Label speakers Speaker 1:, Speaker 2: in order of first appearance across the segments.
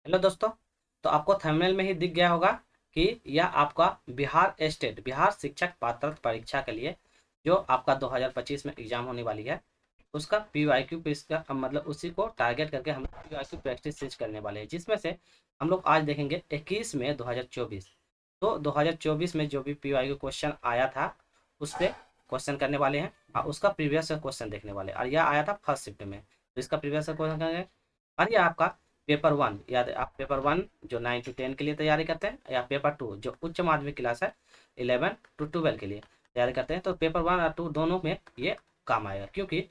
Speaker 1: Hello दोस्तों। तो आपको थंबनेल में ही दिख गया होगा कि यह आपका बिहार शिक्षक पात्रता परीक्षा के लिए जो आपका 2025 में एग्जाम होने वाली है उसका पीवाईक्यू पे इसका मतलब उसी को टारगेट करके हम पीवाईक्यू प्रैक्टिस सीरीज करने वाले हैं, जिसमें से हम लोग आज देखेंगे 21 में 2024। तो 2024 में जो भी पीवाईक्यू क्वेश्चन आया था उस पर क्वेश्चन करने वाले हैं और उसका प्रीवियस क्वेश्चन देखने वाले हैं। और यह आया था फर्स्ट शिफ्ट में, तो इसका प्रीवियस क्वेश्चन करेंगे। और यह आपका पेपर वन, याद है आप पेपर वन जो 9 to 10 के लिए तैयारी करते हैं, या पेपर टू जो उच्च माध्यमिक क्लास है 11 to 12 के लिए तैयारी करते हैं, तो पेपर वन और टू दोनों में ये काम आएगा। क्योंकि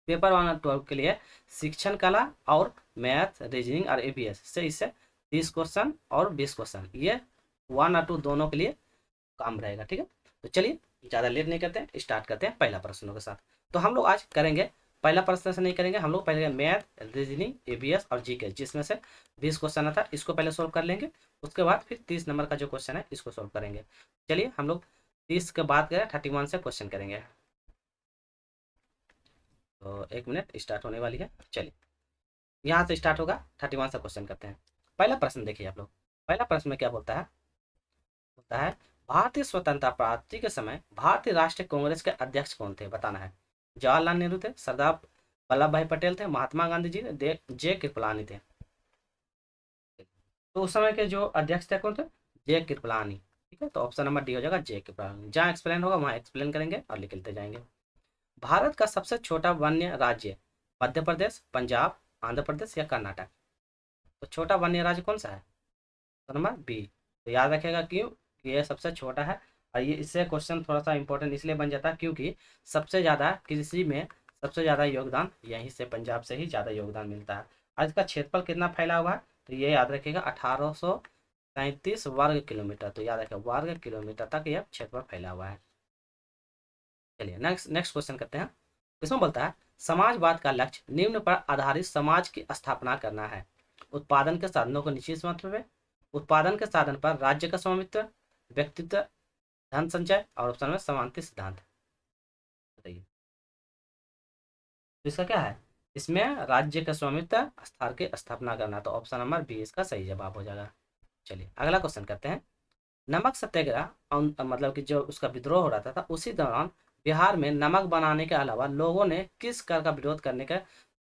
Speaker 1: पेपर वन और 12 के लिए शिक्षण कला और मैथ रीजनिंग और एबीएस से इससे 30 क्वेश्चन और 20 क्वेश्चन ये वन और टू दोनों के लिए काम रहेगा। ठीक है, तो चलिए ज़्यादा लेट नहीं करते हैं, स्टार्ट करते हैं पहला प्रश्नों के साथ। तो हम लोग आज करेंगे पहला प्रश्न से नहीं करेंगे, हम लोग पहले मैथ रीजनिंग एबीएस और जीके जिसमें से 20 क्वेश्चन आता है इसको पहले सोल्व कर लेंगे। उसके बाद फिर 30 नंबर का जो क्वेश्चन है इसको सोल्व करेंगे। चलिए हम लोग 30 के बाद करें 31 से क्वेश्चन करेंगे। तो एक मिनट स्टार्ट होने वाली है। चलिए यहाँ से स्टार्ट होगा, 31 से क्वेश्चन करते हैं। पहला प्रश्न देखिए आप लोग। पहला प्रश्न में क्या बोलता है, होता है भारतीय स्वतंत्रता प्राप्ति के समय भारतीय राष्ट्रीय कांग्रेस के अध्यक्ष कौन थे, बताना है। जवाहरलाल नेहरू थे, सरदार वल्लभ भाई पटेल थे, महात्मा गांधी जी थे, जे कृपलानी थे। तो उस समय के जो अध्यक्ष थे कौन थे, जे कृपलानी। ठीक है, तो ऑप्शन नंबर डी हो जाएगा जे कृपलानी। जहाँ एक्सप्लेन होगा वहाँ एक्सप्लेन करेंगे और लिखते जाएंगे। भारत का सबसे छोटा वन्य राज्य मध्य प्रदेश, पंजाब, आंध्र प्रदेश या कर्नाटक। तो छोटा वन्य राज्य कौन सा है, तो नंबर बी। तो याद रखेगा क्यों कि ये सबसे छोटा है। और ये इससे क्वेश्चन थोड़ा सा इंपॉर्टेंट इसलिए बन जाता है क्योंकि सबसे ज़्यादा कृषि में सबसे ज़्यादा योगदान यहीं से पंजाब से ही ज़्यादा योगदान मिलता है। और इसका क्षेत्रफल कितना फैला हुआ है, तो ये याद रखिएगा 1837 वर्ग किलोमीटर। तो याद रखेगा वर्ग किलोमीटर तक यह क्षेत्रफल फैला हुआ है। चलिए नेक्स्ट नेक्स्ट क्वेश्चन करते हैं। इसमें बोलता है समाजवाद का लक्ष्य निम्न पर आधारित समाज की स्थापना करना है। उत्पादन के साधनों को निश्चित मात्रा में, उत्पादन के साधन पर राज्य का स्वामित्व, व्यक्तित्व, धन संचय और ऑप्शन में समानता सिद्धांत। बताइए तो इसका क्या है, इसमें राज्य का स्वामित्व स्थान की स्थापना करना, तो ऑप्शन नंबर बी इसका सही जवाब हो जाएगा। चलिए अगला क्वेश्चन करते हैं। नमक सत्याग्रह मतलब कि जो उसका विद्रोह हो रहा था उसी दौरान बिहार में नमक बनाने के अलावा लोगों ने किस कर का विरोध करने का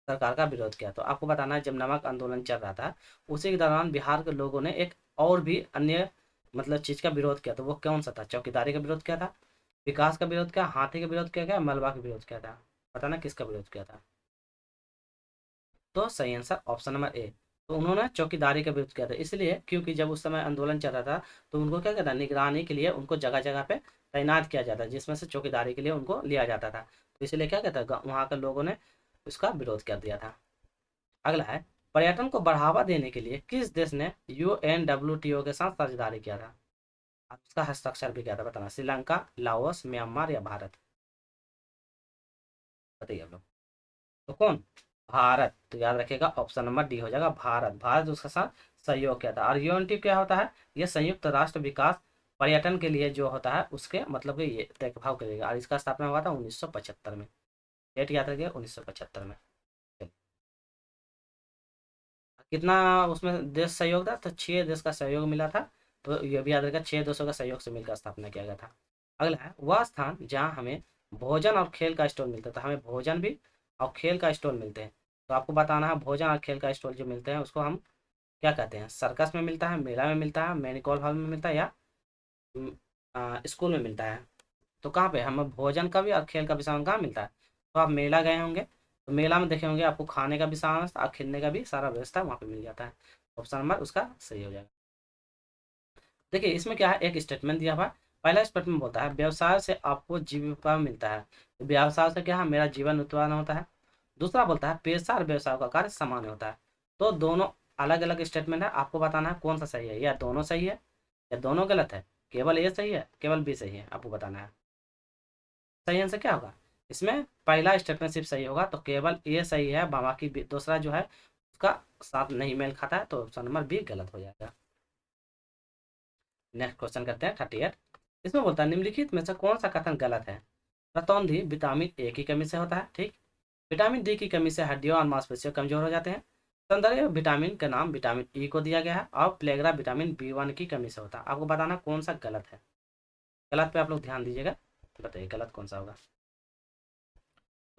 Speaker 1: सरकार का विरोध किया। तो आपको बताना है जब नमक आंदोलन चल रहा था उसी के दौरान बिहार के लोगों ने एक और भी अन्य मतलब चीज का विरोध किया। तो वो कौन सा था, चौकीदारी का विरोध किया था, विकास का विरोध किया, हाथी का विरोध किया गया, मलबा का विरोध किया था। बताना किसका विरोध किया था। तो सही आंसर ऑप्शन नंबर ए। तो उन्होंने चौकीदारी का विरोध किया था, इसलिए क्योंकि जब उस समय आंदोलन चल रहा था तो उनको क्या कहता, निगरानी के लिए उनको जगह जगह पे तैनात किया जाता, जिसमें से चौकीदारी के लिए उनको लिया जाता था। तो इसलिए क्या कहता, वहाँ के लोगों ने उसका विरोध कर दिया था। अगला है पर्यटन को बढ़ावा देने के लिए किस देश ने UNWTO के साथ साझेदारी किया था। अब उसका हस्ताक्षर भी किया था, बताना श्रीलंका, लाओस, म्यांमार या भारत। बताइए आप लोग। तो कौन, भारत। तो याद रखिएगा ऑप्शन नंबर डी हो जाएगा भारत। भारत उसके साथ सहयोग किया था। और यूएनटी क्या होता है, ये संयुक्त राष्ट्र विकास पर्यटन के लिए जो होता है उसके मतलब कि ये देखभाल करेगा। और इसका स्थापना हुआ था 1975 में। डेट याद रखिएगा 1975 में। कितना उसमें देश सहयोग था, तो 6 देश का सहयोग मिला था। तो ये भी याद रखिएगा 6 देशों का सहयोग से मिलकर स्थापना किया गया था। अगला है वह स्थान जहाँ हमें भोजन और खेल का स्टॉल मिलता था। हमें भोजन भी और खेल का स्टॉल मिलते हैं। तो आपको बताना है भोजन और खेल का स्टॉल जो मिलते हैं उसको हम क्या कहते हैं। सर्कस में मिलता है, मेला में मिलता है, मैनिकॉल हॉल में मिलता है या स्कूल में मिलता है। तो कहाँ पे हमें भोजन का भी और खेल का भी सामान कहाँ मिलता है, तो आप मेला गए होंगे तो मेला में देखे होंगे आपको खाने का भी सामान और खेलने का भी सारा व्यवस्था वहाँ पे मिल जाता है। ऑप्शन नंबर उसका सही हो जाएगा। देखिए इसमें क्या है, एक स्टेटमेंट दिया हुआ है। पहला स्टेटमेंट बोलता है व्यवसाय से आपको जीविका मिलता है। तो व्यवसाय से क्या है, मेरा जीवन उत्पादन होता है। दूसरा बोलता है पेशा और व्यवसाय का कार्य समान होता है। तो दोनों अलग अलग स्टेटमेंट है, आपको बताना है कौन सा सही है, या दोनों सही है या दोनों गलत है, केवल ए सही है केवल बी सही है, आपको बताना है। सही आंसर क्या होगा, इसमें पहला स्टेटमेंट सिर्फ सही होगा, तो केवल ए सही है, बाकी दूसरा जो है उसका साथ नहीं मेल खाता है, तो ऑप्शन नंबर बी गलत हो जाएगा। नेक्स्ट क्वेश्चन करते हैं 38। इसमें बोलता है निम्नलिखित में से कौन सा कथन गलत है। रतौंधी विटामिन ए की कमी से होता है, ठीक। विटामिन डी की कमी से हड्डियों और मांसपेशियों कमजोर हो जाते हैं। सौंदर्य विटामिन का नाम विटामिन ई को दिया गया है और प्लेगरा विटामिन B1 की कमी से होता है। आपको बताना कौन सा गलत है, गलत पे आप लोग ध्यान दीजिएगा, बताइए गलत कौन सा होगा।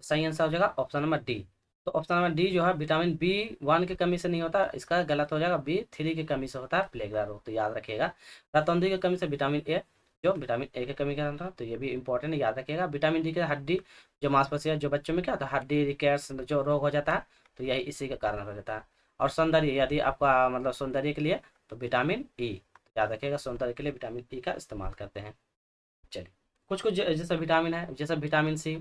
Speaker 1: सही आंसर हो जाएगा ऑप्शन नंबर डी। तो ऑप्शन नंबर डी जो है विटामिन B1 की कमी से नहीं होता, इसका गलत हो जाएगा, B3 की कमी से होता है प्लेगरा रोग, तो याद रखिएगा। रतौंधी की कमी से विटामिन ए, जो विटामिन ए की कमी का था, तो ये भी इंपॉर्टेंट याद रखिएगा। विटामिन डी के हड्डी जो मांसपेशियां जो बच्चों में क्या होता है हड्डी रिकेट्स जो रोग हो जाता है, तो यही इसी के कारण हो जाता है। और सौंदर्य यदि आपका मतलब सौंदर्य के लिए तो विटामिन ई, याद रखिएगा सौंदर्य के लिए विटामिन ई का इस्तेमाल करते हैं। चलिए कुछ कुछ जैसे विटामिन है, जैसे विटामिन सी,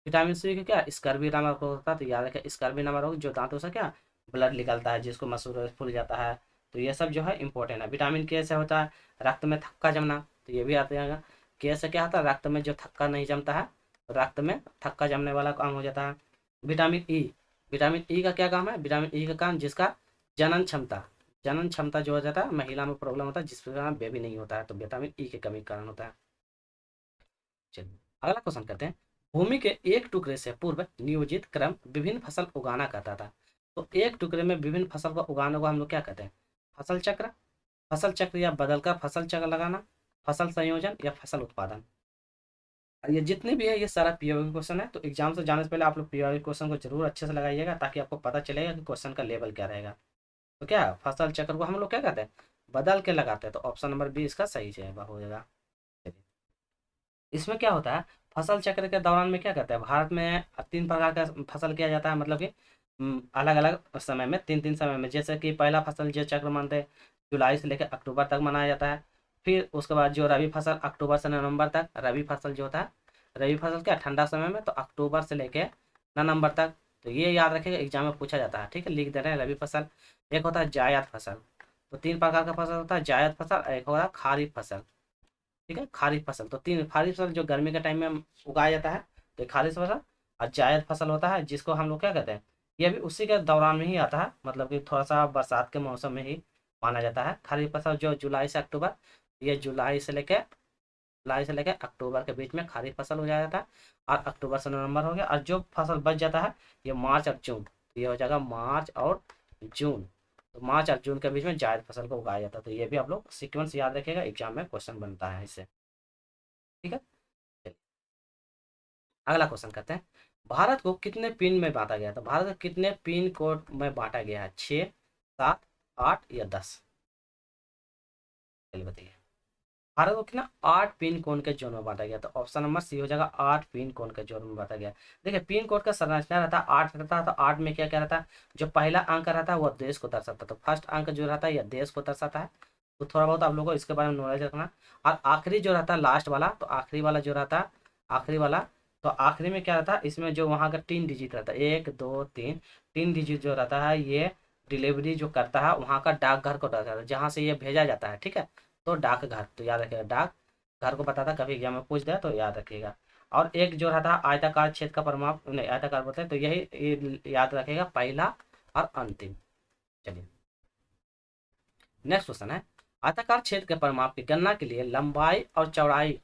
Speaker 1: विटामिन सी का क्या स्कर्वी नामक रोग होता है, तो याद रखें स्कर्वी नामक रोग जो दांतों से क्या ब्लड निकलता है, जिसको मसूर फूल जाता है, तो ये सब जो है इंपॉर्टेंट है। विटामिन के से होता है रक्त में थक्का जमना, तो ये भी आते हैं। के से क्या होता है रक्त में जो थक्का नहीं जमता है, तो रक्त में थक्का जमने वाला काम हो जाता है। विटामिन ई, विटामिन ई का क्या काम है, विटामिन ई का काम जिसका जनन क्षमता, जनन क्षमता जो हो जाता है महिला में प्रॉब्लम होता है जिसके कारण बेबी नहीं होता है, तो विटामिन ई की कमी के कारण होता है। चलिए अगला क्वेश्चन करते हैं। भूमि के एक टुकड़े से पूर्व नियोजित क्रम विभिन्न फसल उगाना कहता था। तो एक टुकड़े में विभिन्न फसल को उगाने को हम लोग क्या कहते हैं, फसल चक्र, फसल चक्र या बदलकर फसल चक्र लगाना, फसल संयोजन या फसल उत्पादन। ये जितने भी है ये सारा पीओ क्वेश्चन है, तो एग्जाम से जाने से पहले आप लोग पीओ क्वेश्चन को जरूर अच्छे से लगाइएगा ताकि आपको पता चलेगा कि क्वेश्चन का लेवल क्या रहेगा। तो क्या फसल चक्र को हम लोग क्या कहते हैं, बदल के लगाते हैं, तो ऑप्शन नंबर बी इसका सही जवाब हो जाएगा। इसमें क्या होता है फसल चक्र के दौरान में क्या करते हैं, भारत में 3 प्रकार का फसल किया जाता है, मतलब कि अलग अलग समय में 3 3 समय में। जैसे कि पहला फसल जो चक्र मानते हैं जुलाई से लेकर अक्टूबर तक मनाया जाता है। फिर उसके बाद जो रबी फसल अक्टूबर से नवंबर तक, रबी फसल जो होता है, रबी फसल क्या ठंडा समय में, तो अक्टूबर से लेकर नवंबर तक। तो ये याद रखिएगा एग्जाम में पूछा जाता है, ठीक है, लिख दे रहे हैं रबी फसल। एक होता है जायद फसल, तो 3 प्रकार का फसल होता है, जायद फसल, एक होता है खारिफ फसल, ठीक है, खारिफ फसल। तो 3 खारिफ फसल जो गर्मी के टाइम में उगाया जाता है, तो खारिफ फसल। और जायद फसल होता है जिसको हम लोग क्या कहते हैं, ये भी उसी के दौरान में ही आता है, मतलब कि थोड़ा सा बरसात के मौसम में ही माना जाता है। खारिफ फसल जो जुलाई से अक्टूबर, ये जुलाई से लेकर अक्टूबर के बीच में खारिफ फसल हो जाता है, और अक्टूबर से नवंबर हो गया। और जो फसल बच जाता है ये मार्च और जून, तो ये हो जाएगा मार्च और जून। तो मार्च और जून के बीच में जायद फसल को उगाया जाता है, तो ये भी आप लोग सीक्वेंस याद रखिएगा, एग्जाम में क्वेश्चन बनता है इससे, ठीक है। चलिए अगला क्वेश्चन करते हैं। भारत को कितने पिन में बांटा गया था, भारत को कितने पिन कोड में बांटा गया है, 6 7 8 या 10, चलिए बताइए। भारत को कितना 8 पिन कोड के जोन में बांटा गया, तो ऑप्शन नंबर सी हो जाएगा 8 पिन कोड के जोन में बांटा गया। देखिए पिन कोड का संरचना रहता है 8 रहता है, तो 8 में क्या क्या रहता है, जो पहला अंक रहता है वो देश को दर्शाता है, तो फर्स्ट अंक जो रहता है यह देश को दर्शाता है, तो थोड़ा बहुत आप लोगों को इसके बारे में नॉलेज रखना। और आखिरी जो रहता है लास्ट वाला, तो आखिरी वाला जो रहता है, आखिरी वाला, तो आखिरी में क्या रहता है, इसमें जो वहाँ का 3 डिजिट रहता है, 1 2 3, 3 डिजिट जो रहता है ये डिलीवरी जो करता है वहाँ का डाकघर को दर्शाता है जहाँ से ये भेजा जाता है, ठीक है। तो डाकघर, तो याद रखिएगा डाक घर को बताता, कभी एग्जाम में पूछ दे तो याद रखिएगा। और एक जो रहता है आयताकार छेद का परिमाप, नहीं आयताकार बोलते हैं, तो यही ये याद रखिएगा पहला और अंतिम। चलिए नेक्स्ट क्वेश्चन है। आयताकार छेद के परिमाप की गणना के लिए लंबाई और चौड़ाई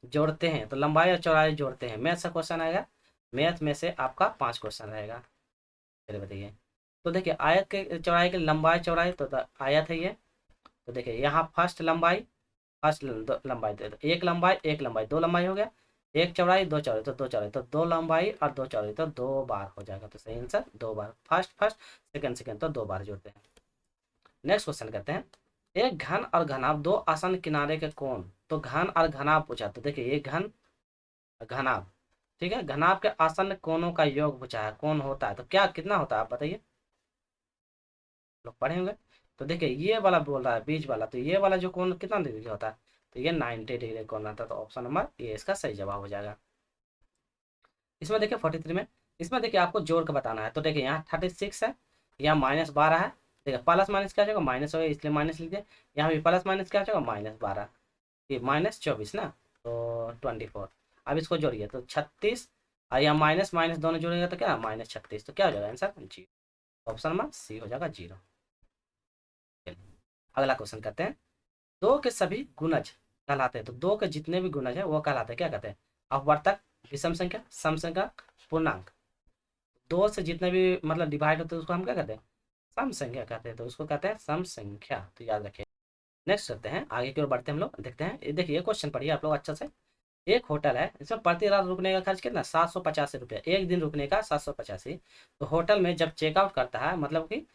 Speaker 1: जोड़ते हैं, तो लंबाई और चौड़ाई जोड़ते हैं, मैथ से क्वेश्चन आएगा, मैथ में से आपका 5 क्वेश्चन रहेगा। चलिए बताइए। तो देखिए आयत के चौड़ाई की लंबाई चौड़ाई, तो आयत है ये, तो देखिए यहाँ फर्स्ट लंबाई, फर्स्ट लंबाई, तो एक लंबाई एक लंबाई, 2 लंबाई हो गया, एक चौड़ाई 2 चौड़ाई, तो 2 चौड़ाई, तो 2 लंबाई और 2 चौड़ाई, तो 2 बार हो जाएगा, तो सही आंसर 2 बार, फर्स्ट फर्स्ट सेकंड सेकंड, तो 2 बार जोड़ते हैं। नेक्स्ट क्वेश्चन करते हैं। एक घन और घनाभ दो आसन किनारे के कोण, तो घन और घनाभ पूछा, तो देखिए ये घन घनाभ, ठीक है, घनाभ के आसन कोणों का योग पूछा है, कौन होता है, तो क्या कितना होता है आप बताइए, लोग पढ़े होंगे। तो देखिए ये वाला बोल रहा है बीच वाला, तो ये वाला जो कोण कितना डिग्री होता है, तो ये 90 डिग्री कोण आता है, तो ऑप्शन नंबर ये इसका सही जवाब हो जाएगा। इसमें देखिए 43 में, इसमें देखिए आपको जोड़ के बताना है, तो देखिए यहाँ 36 है, यहाँ -12 है, देखिए प्लस माइनस क्या हो जाएगा माइनस हो गया, इसलिए माइनस लीजिए। यहाँ भी प्लस माइनस क्या हो जाएगा -12, ये -24 ना, तो 24। अब इसको जोड़िए तो 36, और यहाँ माइनस माइनस दोनों जोड़ेगा तो क्या -36, तो क्या हो जाएगा आंसर जी, ऑप्शन नंबर सी हो जाएगा 0। अगला क्वेश्चन करते हैं। दो के सभी गुणज कहलाते हैं, तो दो के जितने भी गुणज है वो कहलाते हैं, क्या कहते हैं, अपवर्तक, विषम संख्या, सम संख्या, पूर्णांक। दो से जितने भी मतलब डिवाइड होते हैं उसको हम क्या कहते हैं, सम संख्या कहते हैं, तो उसको कहते हैं सम संख्या, तो याद रखिए। नेक्स्ट करते हैं, आगे की ओर बढ़ते हैं हम लोग, देखते हैं। देखिए क्वेश्चन पढ़िए आप लोग अच्छा से। एक होटल है, इसमें प्रति रात रुकने का खर्च कितना, 785 रुपये, एक दिन रुकने का 785। तो होटल में जब चेकआउट करता है, मतलब कि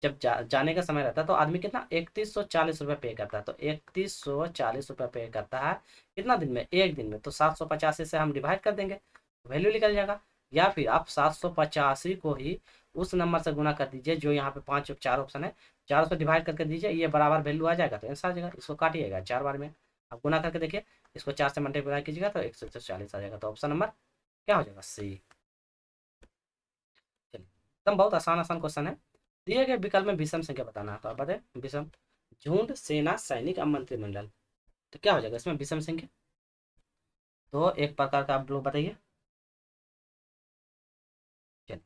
Speaker 1: जब जाने का समय रहता है, तो आदमी कितना 3140 रुपये पे करता है। तो 3140 रुपये पे करता है कितना दिन में, एक दिन में। तो 785 से हम डिवाइड कर देंगे, वैल्यू निकल जाएगा। या फिर आप 785 को ही उस नंबर से गुना कर दीजिए जो यहाँ पे पाँच चार ऑप्शन है, 4 से डिवाइड करके दीजिए, ये बराबर वैल्यू आ जाएगा, तो आंसर आ जाएगा। इसको काटिएगा 4 बार में, आप गुना करके देखिए, इसको 4 से मल्टीप्लाई कीजिएगा तो 140 आ जाएगा। तो ऑप्शन नंबर क्या हो जाएगा, सी। चलिए, एकदम बहुत आसान आसान क्वेश्चन है। दिए गए विकल्प में विषम संख्या बताना है, तो आप बताए विषम, झुंड, सेना, सैनिक और मंत्रिमंडल। तो क्या हो जाएगा इसमें विषम संख्या, तो एक प्रकार का आप लोग बताइए। चलिए,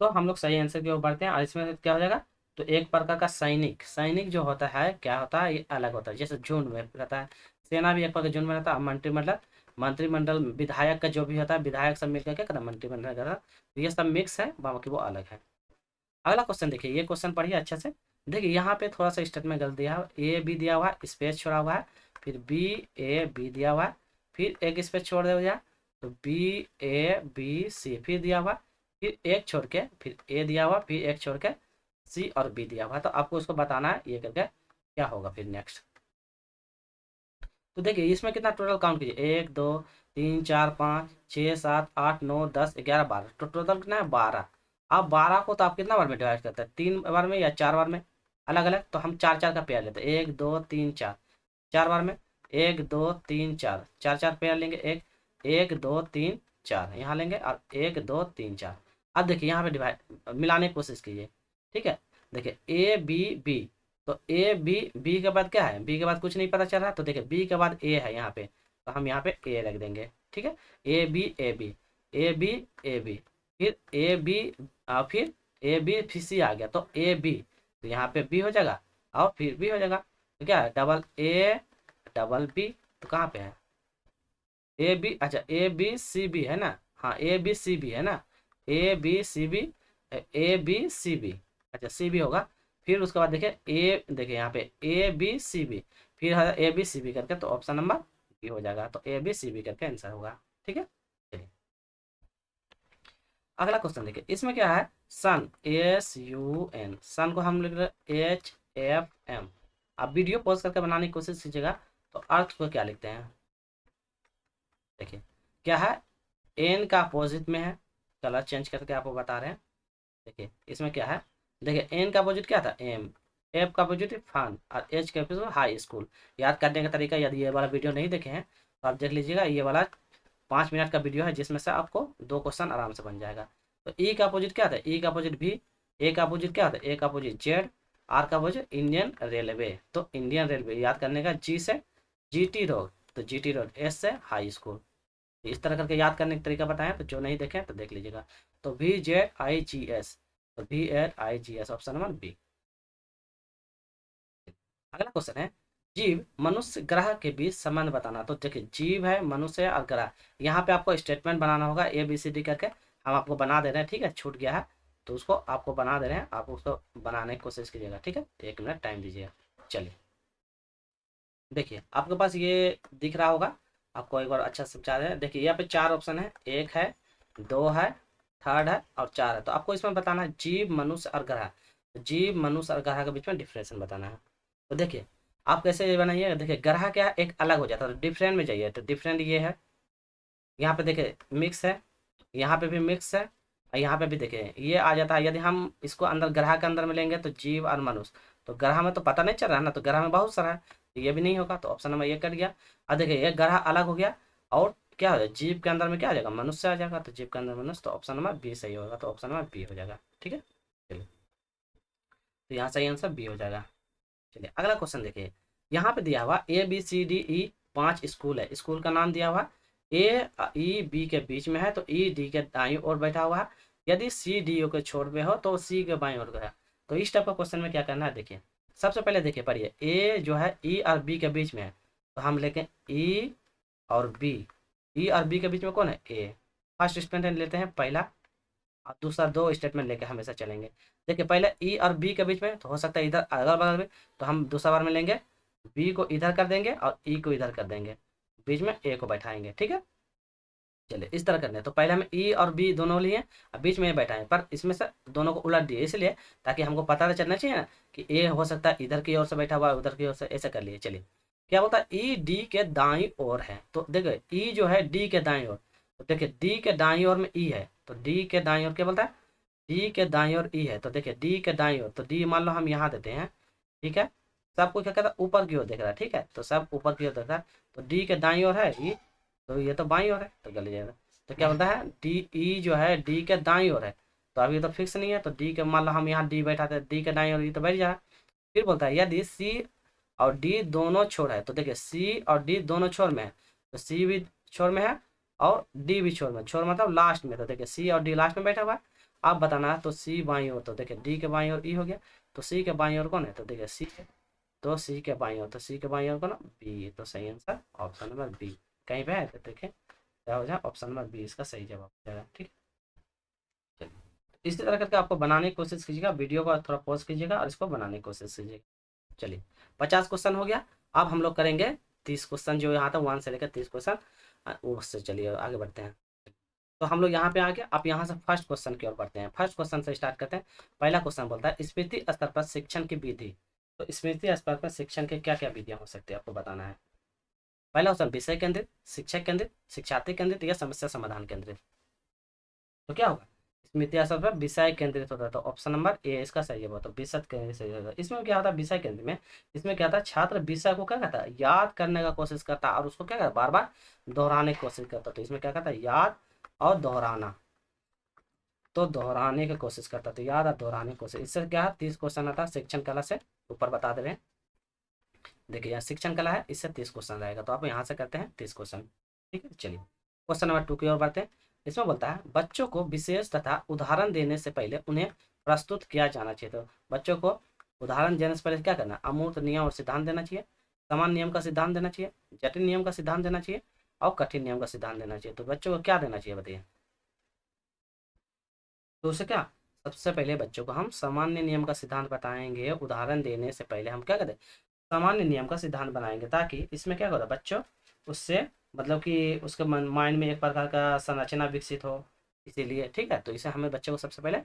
Speaker 1: तो हम लोग सही आंसर की ओर बढ़ते हैं, और इसमें क्या हो जाएगा, तो एक प्रकार का सैनिक, सैनिक जो होता है क्या होता है, ये अलग होता है, जैसे झुंड में रहता है। सेना भी एक प्रकार झुंड में रहता है। मंत्रिमंडल, मंत्रिमंडल विधायक का जो भी होता है, विधायक सब मिलकर क्या करता है, मंत्रिमंडल करता है। तो ये सब मिक्स है, बाकी वो अलग है। अगला क्वेश्चन देखिए, ये क्वेश्चन पढ़िए अच्छे से। देखिए यहाँ पे थोड़ा सा स्टेटमेंट गलत दिया है, ए बी दिया हुआ है, स्पेस छोड़ा हुआ है, फिर बी ए बी दिया हुआ है, फिर एक स्पेस छोड़ दिया, तो बी ए बी सी फिर दिया हुआ, फिर एक छोड़ के फिर ए दिया हुआ, फिर एक छोड़ के सी और बी दिया हुआ है। तो आपको उसको बताना है ये करके क्या होगा फिर नेक्स्ट। तो देखिए इसमें कितना टोटल काउंट कीजिए, 1 2 3 4 5 6 7 8 9 10 11 12, तो टोटल कितना है 12। अब 12 को तो आप कितना बार में डिवाइड करते हैं, 3 बार में या 4 बार में, अलग अलग। तो हम चार चार का पेयर लेते हैं, 1 2 3 4, 4 बार में, 1 2 3 4, चार चार पेयर लेंगे, एक 1 2 3 4 यहाँ लेंगे, और 1 2 3 4। अब देखिए यहाँ पे डिवाइड मिलाने की कोशिश कीजिए, ठीक है। देखिए ए बी बी, तो ए बी, बी के बाद क्या है, बी के बाद कुछ नहीं पता चल रहा, तो देखिए बी के बाद ए है यहाँ पे, तो हम यहाँ पे ए रख देंगे, ठीक है। A B A B, A B A B, फिर ए बी, फिर ए बी फिर सी आ गया, तो ए बी, तो यहाँ पे बी हो जाएगा, और फिर बी हो जाएगा। तो क्या है, डबल ए डबल बी, तो कहाँ पे है ए बी, अच्छा ए बी सी बी है ना, हाँ ए बी सी बी है ना, A B C B, A B C B, अच्छा सी बी होगा। फिर उसके बाद देखिए ए, देखिए यहाँ पे ए बी सी बी, फिर है ए बी सी बी करके, तो ऑप्शन नंबर बी हो जाएगा, तो ए बी सी बी करके आंसर होगा, ठीक है। चलिए अगला क्वेश्चन देखिए, इसमें क्या है, सन, एस यू एन, सन को हम लिख रहे एच एफ एम। आप वीडियो पॉज करके बनाने की कोशिश कीजिएगा, तो अर्थ को क्या लिखते हैं, देखिए क्या है, एन का अपोजिट में है, कलर चेंज करके आपको बता रहे हैं। देखिए इसमें क्या है, देखिए एन का अपोजिट क्या था, एम, एफ का अपोजिट फन, और एच का अपोजिट हाई स्कूल। याद करने का तरीका, यदि ये वाला वीडियो नहीं देखे हैं तो आप देख लीजिएगा, ये वाला 5 मिनट का वीडियो है, जिसमें से आपको 2 क्वेश्चन आराम से बन जाएगा। तो ई का अपोजिट क्या था, ई का अपोजिट भी, ए का अपोजिट क्या था, ए का अपोजिट जेड, आर का अपोजिट इंडियन रेलवे, तो इंडियन रेलवे याद करने का, जी से जी टी रोड, तो जी टी रोड, एस से हाई स्कूल। इस तरह करके याद करने का तरीका बताएं, तो जो नहीं देखें तो देख लीजिएगा। तो VZIGS, तो VZIGS ऑप्शन नंबर बी। अगला क्वेश्चन है, जीव मनुष्य ग्रह के बीच संबंध बताना। तो देखिए जीव है, मनुष्य और ग्रह, यहाँ पे आपको स्टेटमेंट बनाना होगा ABCD करके, हम आपको बना दे रहे हैं, ठीक है, छूट गया है तो उसको आपको बना दे रहे हैं, आप उसको बनाने की कोशिश कीजिएगा, ठीक है, 1 मिनट टाइम दीजिएगा। चलिए देखिए आपके पास ये दिख रहा होगा, आपको एक बार अच्छा से समझा दें। देखिए यहाँ पे 4 ऑप्शन है, एक है, दो है, थर्ड है और 4 है। तो आपको इसमें बताना है जीव, मनुष्य और ग्रह, तो जीव, मनुष्य और ग्रह के बीच में डिफ्रेंशन बताना है। तो देखिए आप कैसे ये बनाइए, देखिए ग्रह क्या है, एक अलग हो जाता है, तो डिफरेंट में जाइए, तो डिफरेंट ये है, यहाँ पे देखिए मिक्स है, यहाँ पे भी मिक्स है, और यहाँ पे भी देखिए ये आ जाता है। यदि हम इसको अंदर ग्रह के अंदर में लेंगे तो जीव और मनुष्य, तो ग्रह में तो पता नहीं चल रहा है ना, तो ग्रह में बहुत सारा है, तो ये भी नहीं होगा, तो ऑप्शन नंबर ये कट गया। अब देखिए ये ग्रह अलग हो गया, और क्या हो जाएगा, जीव के अंदर में क्या आ जाएगा, मनुष्य आ जाएगा, तो जीव के अंदर मनुष्य, तो ऑप्शन नंबर बी सही होगा, तो ऑप्शन नंबर बी हो जाएगा, ठीक है। चलिए तो यहाँ सही आंसर बी हो जाएगा। चलिए अगला क्वेश्चन देखिए, यहाँ पे दिया हुआ ABCDE 5 स्कूल है, स्कूल का नाम दिया हुआ, A E B के बीच में है, तो E D के दाईं ओर बैठा हुआ है, यदि C D O के छोर पे हो तो C के बाईं ओर गया। तो इस टाइप का क्वेश्चन में क्या करना है, देखिए सबसे पहले देखिए पढ़िए, ए जो है E और B के बीच में है, तो हम लेके E और B, E और B के बीच में कौन है, ए, फर्स्ट स्टूडेंट लेते हैं पहला, और दूसरा 2 स्टेटमेंट लेके हमेशा चलेंगे। देखिए पहले ई और बी के बीच में तो हो सकता है इधर अगल बगल में, तो हम दूसरा बार में लेंगे, बी को इधर कर देंगे और ई को इधर कर देंगे, बीच में ए को बैठाएंगे। ठीक है, चलिए इस तरह करते हैं। तो पहले हम ई और बी दोनों लिए और बीच में ए बैठाएं, पर इसमें से दोनों को उलट दिए इसलिए ताकि हमको पता तो चलना चाहिए ना कि ए हो सकता है इधर की ओर से बैठा हुआ है, उधर की ओर से, ऐसा कर लिए। चलिए क्या बोलता है, ई डी के दाई ओर है। तो देखिए ई जो है डी के दाई ओर, तो देखिए डी के दाई ओर में ई है, तो डी के दाई ओर क्या बोलता है, डी के दाई ओर ई है। तो देखिए डी के दाई ओर, तो डी मान लो हम यहाँ देते हैं। ठीक है, सबको क्या कहता है, ऊपर की ओर देख रहा है। ठीक है, तो सब ऊपर की ओर देख रहा है, तो डी के दाई ओर है ई, तो ये तो बाई ओर है, तो गल जाएगा। तो क्या बोलता है, डी ई जो है डी के दाई ओर है, तो अभी तो फिक्स नहीं है, तो डी के मान लो हम यहाँ डी बैठाते हैं, डी के दाई ओर, ये तो बैठ जा रहा है। फिर बोलता है यदि सी और डी दोनों छोर है, तो देखिए सी और डी दोनों छोर में है, तो सी भी छोर में है और डी भी छोर में, छोर मतलब लास्ट में, तो देखिए सी और डी लास्ट में बैठा हुआ है। आप बताना है, तो सी बाई ओर, तो देखिए डी के बाई ओर ई हो गया, तो सी के बाई ओर कौन है, तो देखिए सी है, तो सी के बाई ओर, तो सी के बाई ओर कौन, बी, तो सही आंसर ऑप्शन नंबर बी। कहीं पे है तो देखें क्या हो जाए, ऑप्शन नंबर बी इसका सही जवाब हो जाएगा। ठीक है, चलिए इसी तरह करके आपको बनाने की कोशिश कीजिएगा, वीडियो को थोड़ा पॉज कीजिएगा और इसको बनाने की कोशिश कीजिएगा। चलिए 50 क्वेश्चन हो गया। अब हम लोग करेंगे 30 क्वेश्चन, जो यहाँ था 1 से लेकर 30 क्वेश्चन, उससे चलिए आगे बढ़ते हैं। तो हम लोग यहाँ पे आके आप यहाँ से फर्स्ट क्वेश्चन की ओर बढ़ते हैं। फर्स्ट क्वेश्चन से स्टार्ट करते हैं। पहला क्वेश्चन बोलता है स्मृति स्तर पर शिक्षण की विधि। तो स्मृति स्तर पर शिक्षण के क्या क्या विधियाँ हो सकती है आपको बताना है। पहला क्वेश्चन विषय केंद्रित, शिक्षक केंद्रित, शिक्षार्थी केंद्रित या समस्या समाधान केंद्रित। तो क्या होगा, स्मृति स्तर पर विषय केंद्रित होता है, तो ऑप्शन नंबर ए इसका सही है। तो विषय केंद्रित सही होगा। इसमें क्या होता है, विषय केंद्र में इसमें क्या होता है, छात्र विषय को क्या कहता है, याद करने का कोशिश करता है और उसको क्या करता है, बार बार दोहराने की कोशिश करता है। तो इसमें क्या कहता है, याद और दोहराना, तो दोहराने की कोशिश करता है, तो याद और दोहराने की कोशिश। इससे क्या है, 30 क्वेश्चन आता है शिक्षण कला से, ऊपर बता दे रहे हैं। देखिए यहाँ शिक्षण कला है, इससे 30 क्वेश्चन रहेगा, तो आप यहाँ से करते हैं 30 क्वेश्चन। ठीक है, चलिए क्वेश्चन नंबर 2 की ओर बढ़ते हैं। इसमें बोलता है बच्चों को विशेष तथा उदाहरण देने से पहले उन्हें प्रस्तुत किया जाना चाहिए। तो बच्चों को उदाहरण देने से पहले क्या करना है, अमूर्त नियम और सिद्धांत देना चाहिए, समान नियम का सिद्धांत देना चाहिए, जटिल नियम का सिद्धांत देना चाहिए और कठिन नियम का सिद्धांत देना चाहिए। तो बच्चों को क्या देना चाहिए बताइए। तो उसे क्या, सबसे पहले बच्चों को हम सामान्य नियम का सिद्धांत बताएंगे। उदाहरण देने से पहले हम क्या करें, सामान्य नियम का सिद्धांत बनाएंगे, ताकि इसमें क्या होगा, बच्चों उससे मतलब कि उसके माइंड में एक प्रकार का संरचना विकसित हो, इसीलिए। ठीक है, तो इसे हमें बच्चों को सबसे पहले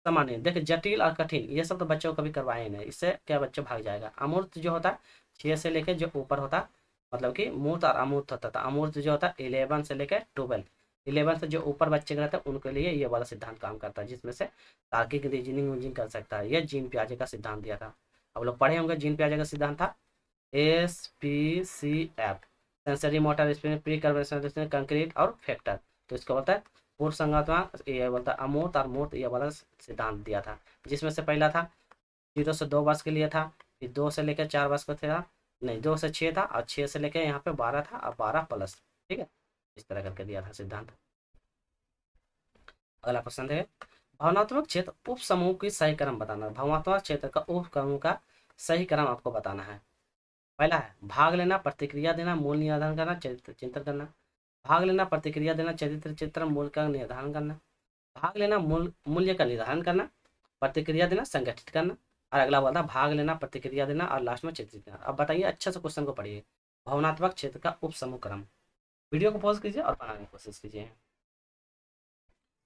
Speaker 1: सामान्य, देखिए जटिल और कठिन ये सब तो बच्चों को कभी करवाए नहीं, इससे क्या बच्चों भाग जाएगा। अमूर्त जो होता है 6 से लेकर जो ऊपर होता, मतलब कि मूर्त और अमूर्त होता था। अमूर्त जो होता है 11 से लेकर 12, 11 से जो ऊपर बच्चे रहते हैं उनके लिए ये वाला सिद्धांत काम करता है, जिसमें से तार्किक रीजनिंग वीजनिंग कर सकता है। ये जीन पियाजे का सिद्धांत दिया था, अब लोग पढ़े होंगे। जीन पियाजे का सिद्धांत था SPCF, sensory motor experience, pre compression, concrete और फैक्टर। तो इसको बोलता है पूर्व संगात्मक, ये बोलता है अमूर्त और मूर्त, ये वाला सिद्धांत दिया था, जिसमें से पहला था 0 से 2 वर्ष के लिए था, फिर 2 से लेकर 4 वर्ष का था, नहीं 2 से 6 था, और 6 से लेकर यहाँ पे 12 था, और 12 प्लस। ठीक है, इस तरह करके दिया था सिद्धांत। अगला प्रश्न है भावनात्मक क्षेत्र उप समूह की सही क्रम बताना। भावनात्मक क्षेत्र का उप समूह का सही क्रम आपको बताना है। पहला है भाग लेना, प्रतिक्रिया देना, मूल निर्धारण करना, चरित्र चिंतन करना। भाग लेना, प्रतिक्रिया देना, चरित्र चित्रण, मूल का निर्धारण करना। भाग लेना, मूल्य का निर्धारण करना, प्रतिक्रिया देना, संगठित करना, और अगला वाला भाग लेना, प्रतिक्रिया देना और लास्ट में चित्रित करना। अब बताइए, अच्छे से क्वेश्चन को पढ़िए। भावनात्मक क्षेत्र का उप समूह क्रम। वीडियो को पॉज कीजिए और बनाने की कोशिश कीजिए।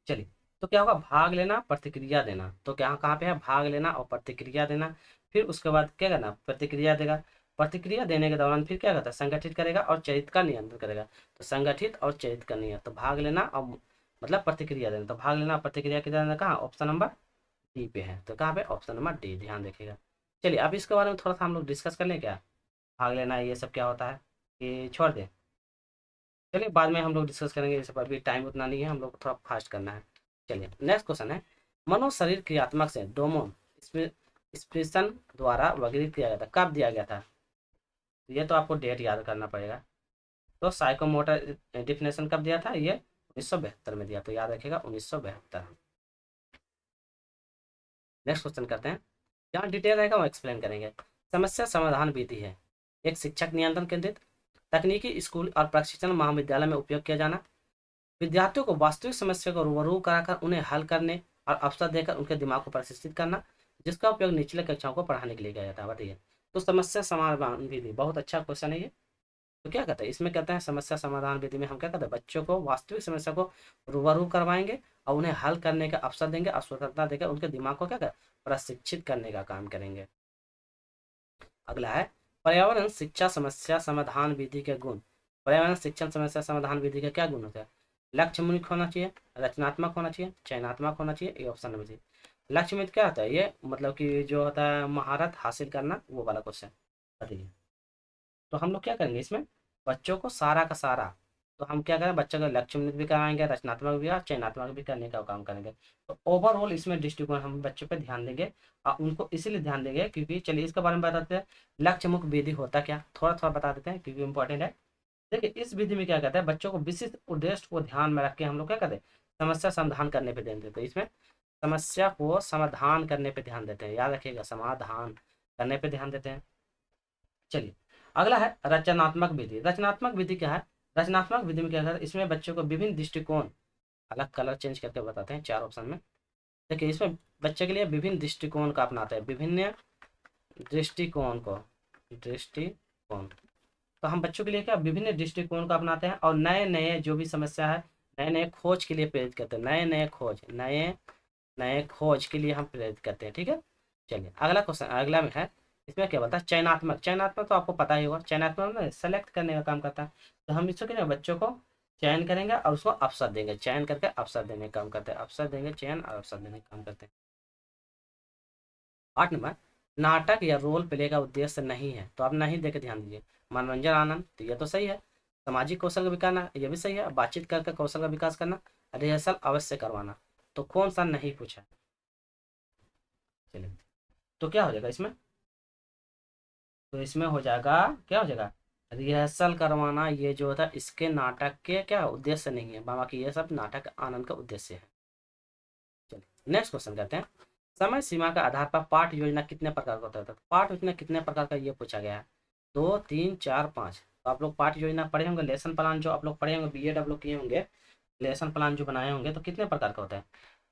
Speaker 1: चलिए, तो क्या होगा, भाग लेना, प्रतिक्रिया देना, तो क्या कहाँ पे है, भाग लेना और प्रतिक्रिया देना। फिर उसके बाद क्या करना, प्रतिक्रिया देगा, प्रतिक्रिया देने के दौरान फिर क्या करता है, संगठित करेगा और चरित्र का नियंत्रण करेगा। तो संगठित और चरित्र का नियंत्रण, तो भाग लेना और मतलब प्रतिक्रिया देना, तो भाग लेना प्रतिक्रिया की देना कहाँ, ऑप्शन नंबर डी पे है। तो कहाँ पे, ऑप्शन नंबर डी, ध्यान रखिएगा। चलिए अब इसके बारे में थोड़ा सा हम लोग डिस्कस कर लें क्या, भाग लेना ये सब क्या होता है, कि छोड़ दें। चलिए बाद में हम लोग डिस्कस करेंगे, इस पर अभी टाइम उतना नहीं है, हम लोग को थोड़ा फास्ट करना है। चलिए नेक्स्ट क्वेश्चन है, मनो शरीर क्रियात्मक से डोमोन स्पेशन द्वारा वर्गीकृत किया गया था, कब दिया गया था। तो ये तो आपको डेट याद करना पड़ेगा। तो साइकोमोटर डिफिनेशन कब दिया था, ये 1972 में दिया, तो याद रखिएगा 1972। नेक्स्ट क्वेश्चन करते हैं, जहाँ डिटेल रहेगा वो एक्सप्लेन करेंगे। समस्या समाधान विधि है, एक शिक्षक नियंत्रण केंद्रित, तकनीकी स्कूल और प्रशिक्षण महाविद्यालय में उपयोग किया जाना, विद्यार्थियों को वास्तविक समस्या को रूबरू कराकर उन्हें हल करने और अवसर देकर उनके दिमाग को प्रशिक्षित करना, जिसका उपयोग निचले कक्षाओं को पढ़ाने के लिए किया जाता है। बताइए, तो समस्या समाधान विधि बहुत अच्छा क्वेश्चन है ये। तो क्या कहते हैं इसमें, कहते हैं समस्या समाधान विधि में हम क्या करते हैं, बच्चों को वास्तविक समस्या को रूबरू करवाएंगे और उन्हें हल करने का अवसर देंगे और स्वतंत्रता देकर उनके दिमाग को क्या करें, प्रशिक्षित करने का काम करेंगे। अगला है पर्यावरण शिक्षा समस्या समाधान विधि के गुण। पर्यावरण शिक्षण समस्या समाधान विधि के क्या गुण होते हैं? लक्ष्यमुख होना चाहिए, रचनात्मक होना चाहिए, चयनात्मक होना चाहिए, ये ऑप्शन नंबर सी। लक्ष्यमुख क्या होता है, ये मतलब कि जो होता है महारत हासिल करना, वो वाला क्वेश्चन। बताइए, तो हम लोग क्या करेंगे इसमें, बच्चों को सारा का सारा, तो हम क्या करें, बच्चों को लक्ष्यमुख भी कराएंगे, रचनात्मक भी और चयनात्मक भी करने का काम करेंगे। तो ओवरऑल इसमें दृष्टिकोण हम बच्चों पे ध्यान देंगे और उनको इसीलिए ध्यान देंगे क्योंकि, चलिए इसके बारे में बताते हैं। लक्ष्यमुख विधि होता क्या, थोड़ा थोड़ा बता देते हैं क्योंकि इंपॉर्टेंट है। देखिए इस विधि में क्या कहता है, बच्चों को विशिष्ट उद्देश्य को ध्यान में रख के हम लोग क्या करते हैं, समस्या समाधान करने पे ध्यान देते हैं। इसमें समस्या को समाधान करने पे ध्यान देते हैं, याद रखिएगा, समाधान करने पे ध्यान देते हैं। चलिए अगला है रचनात्मक विधि। रचनात्मक विधि क्या है, रचनात्मक विधि में क्या है, इसमें बच्चों को विभिन्न दृष्टिकोण, अलग कलर चेंज करके बताते हैं, 4 ऑप्शन में। देखिए इसमें बच्चे के लिए विभिन्न दृष्टिकोण का अपनाते हैं, विभिन्न दृष्टिकोण को, दृष्टिकोण, तो हम बच्चों के लिए क्या विभिन्न दृष्टिकोण को अपनाते हैं और नए नए जो भी समस्या है, नए नए खोज के लिए प्रेरित करते हैं, नए नए खोज, नए नए खोज के लिए हम प्रेरित करते हैं। ठीक है, चलिए अगला क्वेश्चन, अगला में है, इसमें क्या बोलता है, चयनात्मक। चयनात्मक तो आपको पता ही होगा, चयनात्मक में सेलेक्ट करने का काम करता है। तो हम इसको क्या, बच्चों को चयन करेंगे और उसको अवसर देंगे, चयन करके अवसर देने का काम करते हैं, अवसर देंगे, चयन और अवसर देने का काम करते हैं। 8 नंबर, नाटक या रोल प्ले का उद्देश्य नहीं है, तो आप नहीं देकर ध्यान दीजिए। मनोरंजन आनंद, तो ये तो सही है। सामाजिक कौशल का विकास, ये भी सही है। बातचीत करके कौशल का विकास करना, रिहर्सल अवश्य करवाना, तो कौन सा नहीं पूछा। चलिए, तो क्या हो जाएगा इसमें, तो इसमें हो जाएगा, क्या हो जाएगा, रिहर्सल करवाना, ये जो होता है इसके नाटक के क्या उद्देश्य नहीं है, बाकी ये सब नाटक आनंद का उद्देश्य है। चलिए नेक्स्ट क्वेश्चन करते हैं। समय सीमा के आधार पर पाठ योजना कितने प्रकार का होता है, तो पाठ योजना कितने प्रकार का ये पूछा गया है, 2, 3, 4, 5। तो आप लोग पाठ योजना पढ़े होंगे, लेसन प्लान जो आप लोग पढ़े होंगे, बीएड आप लोग किए होंगे, लेसन प्लान जो बनाए होंगे, तो कितने प्रकार का होता है,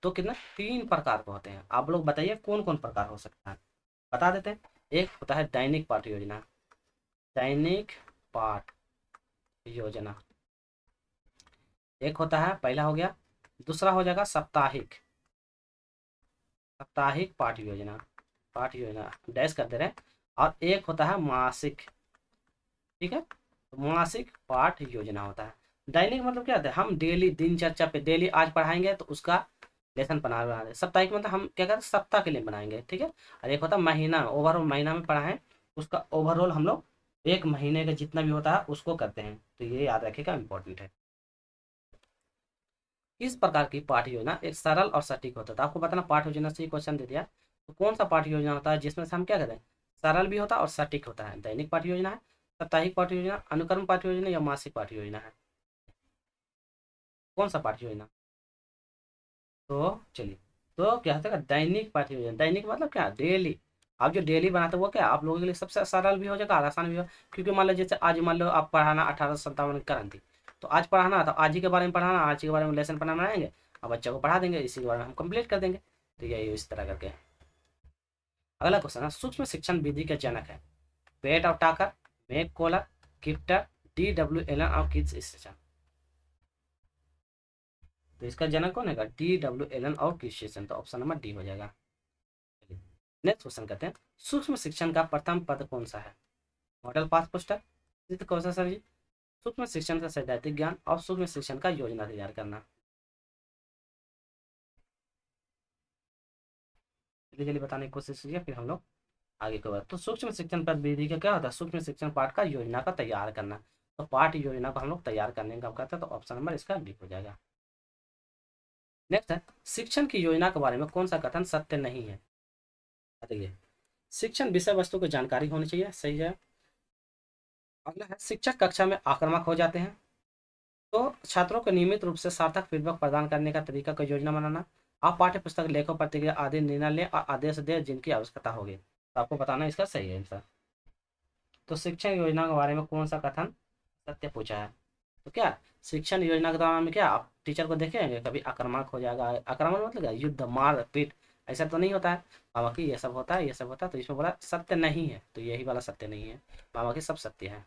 Speaker 1: तो कितने, 3 प्रकार के होते हैं। आप लोग बताइए कौन कौन प्रकार हो सकता है, बता देते हैं। एक होता है दैनिक पाठ योजना, दैनिक पाठ योजना एक होता है, पहला हो गया। दूसरा हो जाएगा साप्ताहिक, साप्ताहिक पाठ योजना, पाठ योजना डैश कर दे रहे हैं। और एक होता है मासिक, ठीक है, तो मासिक पाठ योजना होता है। दैनिक मतलब क्या होता है, हम डेली दिनचर्या पे डेली आज पढ़ाएंगे तो उसका लेसन बना दे। साप्ताहिक मतलब हम क्या करते हैं, सप्ताह के लिए बनाएंगे, ठीक है। और एक होता है महीना, ओवरऑल महीना में पढ़ाएं, उसका ओवरऑल हम लोग एक महीने का जितना भी होता है उसको करते हैं, तो ये याद रखिएगा, इंपॉर्टेंट है। इस प्रकार की पाठ्य योजना एक सरल और सटीक होता था। आपको बताना पाठ्य योजना से क्वेश्चन दे दिया, तो कौन सा पाठ्य योजना होता है जिसमें से हम क्या करें, सरल भी होता है और सटीक होता है। दैनिक पाठ्य योजना है, साप्ताहिक पाठ्य योजना, अनुक्रम पाठ्य योजना या मासिक पाठ्य योजना है, कौन सा पाठ्य योजना। तो चलिए, तो क्या होता है दैनिक पाठ्य योजना, दैनिक मतलब क्या, डेली। आप जो डेली बनाते हो वो क्या आप लोगों के लिए सबसे सरल भी हो जाएगा और आसान भी हो, क्योंकि मान लो जैसे आज मान लो आप पढ़ाना 1857 की क्रांति, तो आज पढ़ाना तो आज ही के बारे में पढ़ाना, आज के बारे में लेसन पढ़ाना बनाएंगे और बच्चों को पढ़ा देंगे, इसी के बारे में हम कंप्लीट कर देंगे। तो यही इस तरह करके। अगला क्वेश्चन है, सूक्ष्म शिक्षण विधि के जनक है, पेट ऑफ टाकर, मैक कोलर, किप्टर, DW एलन और किड्स स्टेशन। तो इसका जनक कौन है, DW एलन और किड्स स्टेशन, तो ऑप्शन नंबर डी हो जाएगा। नेक्स्ट क्वेश्चन करते हैं, सूक्ष्म शिक्षण का प्रथम पद कौन सा है, मॉडल पास पुस्तक, चित्र कौशल सर जी, सूक्ष्म शिक्षण का सैद्धांतिक ज्ञान और सूक्ष्म शिक्षण का योजना तैयार करना। जल्दी जल्दी बताने की कोशिश कीजिए, फिर हम लोग आगे को बात। तो सूक्ष्म शिक्षण पद विधि का क्या होता है, सूक्ष्म शिक्षण पाठ का योजना का तैयार करना, तो पाठ योजना को हम लोग तैयार करने का काम करते हैं, तो ऑप्शन नंबर इसका डी हो जाएगा। नेक्स्ट है, शिक्षण की योजना के बारे में कौन सा कथन सत्य नहीं है। बताइए, शिक्षण विषय वस्तु की जानकारी होनी चाहिए, सही है। अगला है, शिक्षक कक्षा में आक्रामक हो जाते हैं, तो छात्रों को नियमित रूप से सार्थक फीडबैक प्रदान करने का तरीका का योजना बनाना। आप पाठ्य पुस्तक लेखों प्रतिक्रिया आदि निर्णय लें और आदेश दें जिनकी आवश्यकता होगी, तो आपको बताना इसका सही आंसर। तो शिक्षण योजना के बारे में कौन सा कथन सत्य पूछा है, तो क्या शिक्षण योजना के दौरान में क्या आप टीचर को देखेंगे कभी आक्रामक हो जाएगा, आक्रामक मतलब क्या, युद्ध मार पीट, ऐसा तो नहीं होता है। बाकी ये सब होता है, ये सब होता है, तो इसमें बोला सत्य नहीं है, तो यही वाला सत्य नहीं है, बाकी सब सत्य है।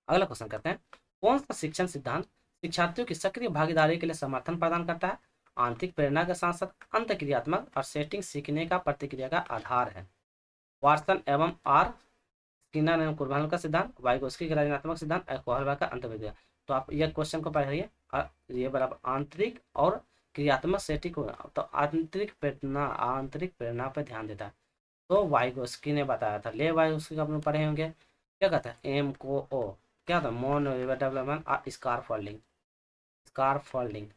Speaker 1: अगला क्वेश्चन करते हैं, कौन सा शिक्षण सिद्धांत शिक्षार्थियों की सक्रिय भागीदारी के लिए समर्थन प्रदान करता है, आंतरिक प्रेरणा के साथ साथ अंतक्रियात्मक और सेटिंग सीखने का प्रतिक्रिया का आधार है। वाटसन एवं आर स्किनर एवं कुर्बान का सिद्धांत, वाइगोस्की का रचनात्मक सिद्धांत, कोहलबा का अंतर्विद्या। तो आप यह क्वेश्चन को पढ़िए, ये बराबर आंतरिक और क्रियात्मक सेटिंग को, तो आंतरिक प्रेरणा पर ध्यान देता है। तो वाइगोस्की ने बताया था, ले वाइगोस्की का आप लोग पढ़े होंगे, क्या कहता है एम को ओ, क्या था मोन डेवलपमेंट और स्कार फोल्डिंग,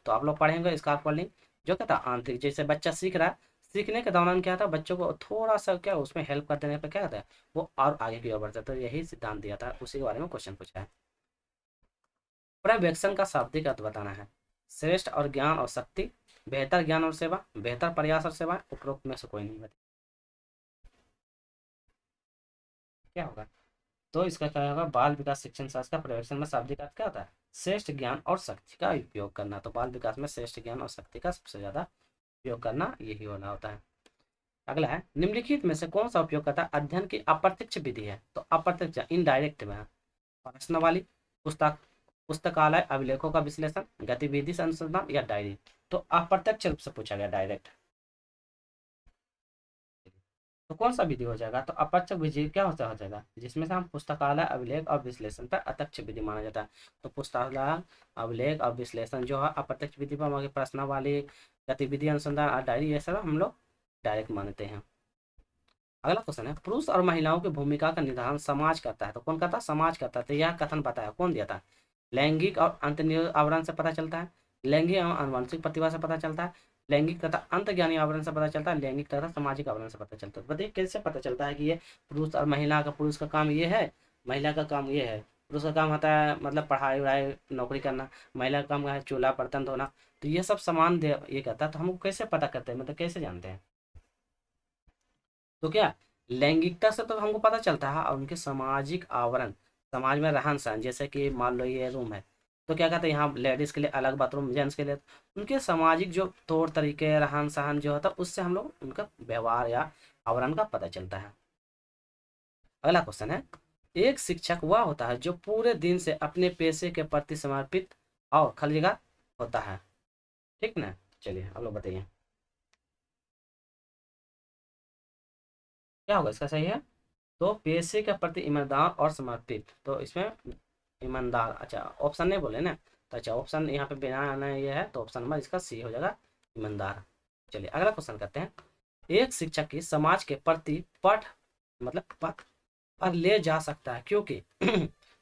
Speaker 1: तो आप लोग पढ़ेंगे स्कार फोल्डिंग, जो क्या था आंतरिक, जैसे बच्चा सीख रहा है, सीखने के दौरान क्या था बच्चों को थोड़ा सा क्या उसमें हेल्प कर देने पर क्या कहता है वो और आगे की ओर बढ़ता है, तो यही सिद्धांत दिया था, उसी के बारे में क्वेश्चन पूछा है। पर्यवेक्षण का शाब्दिक अर्थ बताना है, श्रेष्ठ और ज्ञान और शक्ति, बेहतर ज्ञान और सेवा, बेहतर प्रयास और सेवा, उपरोक्त में से कोई नहीं बता, क्या होगा। तो इसका क्या होगा, बाल विकास शिक्षण शास्त्र का पर्यवेक्षण में शाब्दिक अर्थ क्या होता है, श्रेष्ठ ज्ञान और शक्ति का उपयोग करना, तो बाल विकास में श्रेष्ठ ज्ञान और शक्ति का सबसे ज्यादा उपयोग करना यही होना होता है। अगला है, निम्नलिखित में से कौन सा उपयोगकर्ता अध्ययन की अप्रत्यक्ष विधि है, तो अप्रत्यक्ष इनडायरेक्ट में है, प्रश्नावली, पुस्तक पुस्तकालय अभिलेखों का विश्लेषण, गतिविधि से अनुसंधान या डायरी, तो अप्रत्यक्ष रूप से पूछा गया डायरेक्ट, तो कौन सा विधि हो जाएगा, तो अप्रत्यक्ष विधि क्या होता हो जाएगा जिसमें से हम पुस्तकालय अभिलेख और विश्लेषण पर अत्यक्ष विधि माना जाता है, तो पुस्तकालय अभिलेख और विश्लेषण जो है अप्रत्यक्ष विधि पर, हमारे प्रश्नावली, गतिविधि अनुसंधान और डायरी, ये सब हम लोग डायरेक्ट मानते हैं। अगला क्वेश्चन है, पुरुष और महिलाओं की भूमिका का निर्धारण समाज करता है, तो कौन करता है, समाज करता है, तो यह कथन बताया कौन दिया था, लैंगिक और अंतर्निहित आवरण से पता चलता है, लैंगिक एवं आनुवंशिक प्रतिभा से पता चलता है, लैंगिक तथा अंतर्ज्ञानी आवरण से पता चलता है, लैंगिक तथा सामाजिक आवरण से पता चलता है। बताइए कैसे पता चलता है कि ये पुरुष और महिला का, पुरुष का काम ये है, महिला का काम ये है, पुरुष का काम होता है मतलब पढ़ाई वढ़ाई नौकरी करना, महिला का काम है चूल्हा बर्तन धोना, तो ये सब समान ये कहता है, तो हम कैसे पता करते हैं, मतलब कैसे जानते हैं, तो क्या लैंगिकता से तो हमको पता चलता है, और उनके सामाजिक आवरण, समाज में रहन सहन, जैसे कि मान लो ये रूम है, तो क्या कहते हैं यहाँ लेडीज के लिए अलग बाथरूम, जेंट्स के लिए, उनके सामाजिक जो तौर तरीके रहन सहन जो होता है उससे हम लोग उनका व्यवहार या आवरण का पता चलता है। अगला क्वेश्चन है, एक शिक्षक वह होता है जो पूरे दिन से अपने पेशे के प्रति समर्पित और खाली जगह होता है, ठीक ना। चलिए अब लोग बताइए क्या होगा इसका सही है, तो पेशे के प्रति ईमानदार और समर्पित, तो इसमें ईमानदार, अच्छा ऑप्शन नहीं बोले ना, तो अच्छा ऑप्शन यहाँ पे बिना आना ये है, तो ऑप्शन नंबर इसका सी हो जाएगा, ईमानदार। चलिए अगला क्वेश्चन करते हैं, एक शिक्षक की समाज के प्रति पथ, मतलब पथ पर ले जा सकता है क्योंकि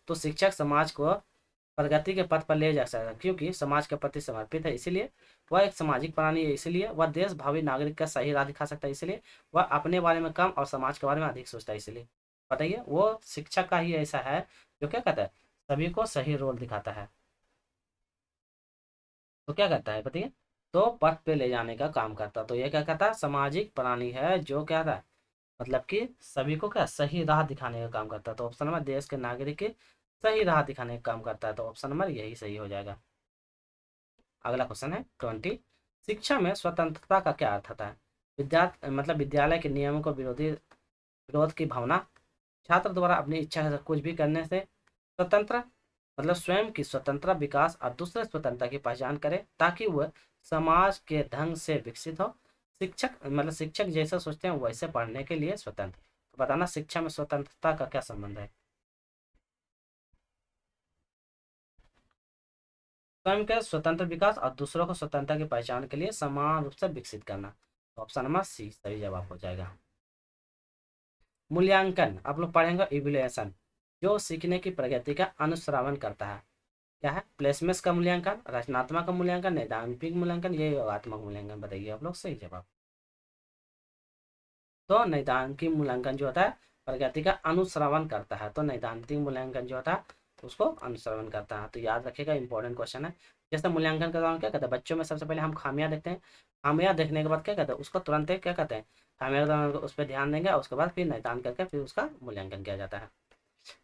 Speaker 1: तो शिक्षक समाज को प्रगति के पथ पर ले जा सकता है क्योंकि समाज के प्रति समर्पित है, इसीलिए वह एक सामाजिक प्राणी है, इसीलिए वह देश भावी नागरिक का सही राह दिखा सकता है, इसलिए वह अपने बारे में कम और समाज के बारे में अधिक सोचता है, इसलिए बताइए वो शिक्षक का ही ऐसा है जो क्या कहता है सभी को सही रोल दिखाता है, तो क्या करता है बताइए, तो पथ पे ले जाने का काम करता है, तो ये क्या कहता है सामाजिक प्राणी है जो क्या था मतलब कि सभी को क्या सही राह दिखाने का काम करता है, तो ऑप्शन नंबर देश के नागरिक की सही राह दिखाने का काम करता है, तो ऑप्शन नंबर यही सही हो जाएगा। अगला क्वेश्चन है 20, शिक्षा में स्वतंत्रता का क्या अर्थ होता है, मतलब विद्यालय के नियमों को विरोध की भावना, छात्र द्वारा अपनी इच्छा से कुछ भी करने से स्वतंत्र, मतलब स्वयं की स्वतंत्रता विकास और दूसरे स्वतंत्रता की पहचान करे ताकि वह समाज के ढंग से विकसित हो, शिक्षक मतलब शिक्षक जैसा सोचते हैं वैसे पढ़ने के लिए स्वतंत्र, तो बताना शिक्षा में स्वतंत्रता का क्या संबंध है, स्वयं के स्वतंत्र विकास और दूसरों को स्वतंत्रता की पहचान के लिए समान रूप से विकसित करना, तो ऑप्शन नंबर सी सही जवाब हो जाएगा। मूल्यांकन आप लोग पढ़ेंगे इवैल्यूएशन, जो सीखने की प्रगति का अनुश्रवण करता है, क्या है प्लेसमेंट्स का मूल्यांकन, रचनात्मक का मूल्यांकन, नैदानिक मूल्यांकन, ये योगात्मक मूल्यांकन, बताइए आप लोग सही जवाब। तो नैदानिक मूल्यांकन जो होता है प्रगति का अनुश्रवण करता है, तो नैदानिक मूल्यांकन जो होता है उसको अनुश्रवण करता है, तो याद रखिएगा इंपॉर्टेंट क्वेश्चन है। जैसे मूल्यांकन का दौरान क्या कहते हैं बच्चों में सबसे पहले हम खामियां देखते हैं, खामियां देखने के बाद क्या कहते हैं उसको तुरंत क्या कहते हैं खामियां के दौरान उस पर ध्यान देंगे, उसके बाद फिर नैदान करके फिर उसका मूल्यांकन किया जाता है।